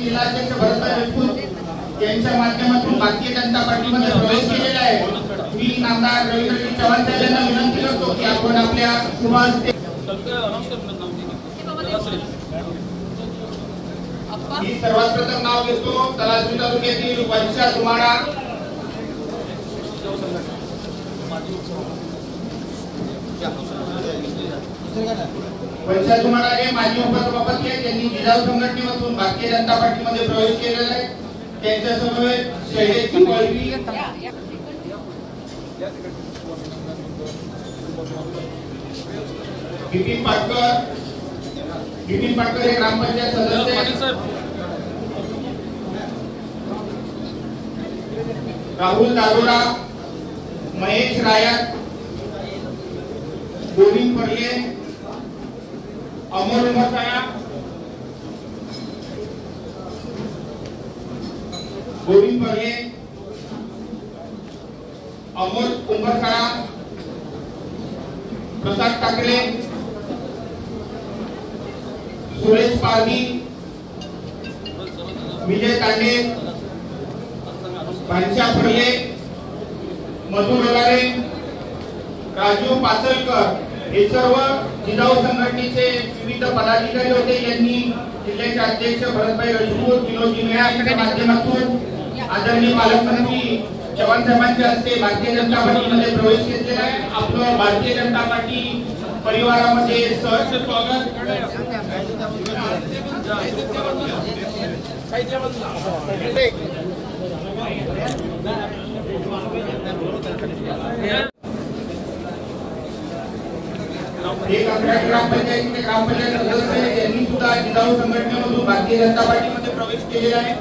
जिल्हाध्यक्ष भरतभाई राजपूत यांच्या माध्यमातून भारतीय जनता पार्टीमध्ये प्रवेश केलेला आहे। मी नामदार रवींद्रजी चव्हाण साहेबांना विनंती करतो की आपण आपल्या शुभास्ते मी सर्वात प्रथम नाव घेतो तलासरी तालुक्यातील वंशा धुमाडा हे माजी उपसभापती आहेत। त्यांनी जिल्हा संघटनेमधून भारतीय जनता पार्टीमध्ये प्रवेश केलेला आहे। त्यांच्यासमवेत शैलेश पळवी, बिपिन पाटकर हे ग्रामपंचायत सदस्य, राहुल दारोडा, महेश रायत, गोविंद पर्ये, अमोल उमरसाया, गोविंद पर्ये, अमोल उमरसाया, प्रसाद ठाकरे, सुरेश पारवी, विजय तांडे, भानशा फडले, मधु रवारे, राजू पाचलकर हे सर्व जिल्हा संघटनेचे विविध पदाधिकारी होते। यांनी जिल्ह्याचे अध्यक्ष भरतभाई राजपूत, विनोद यांच्या माध्यमातून आदरणीय पालकमंत्री चव्हाण साहेबांच्या हस्ते भारतीय जनता पार्टीमध्ये प्रवेश केलेला आहे। आपलं भारतीय जनता पार्टी परिवारामध्ये सहर्ष स्वागत। एक ग्रामपंचायतीचे ग्रामपंचायत सदस्य यांनी सुद्धा जिल्हा संघटनेमधून भारतीय जनता पार्टीमध्ये प्रवेश केलेला आहे।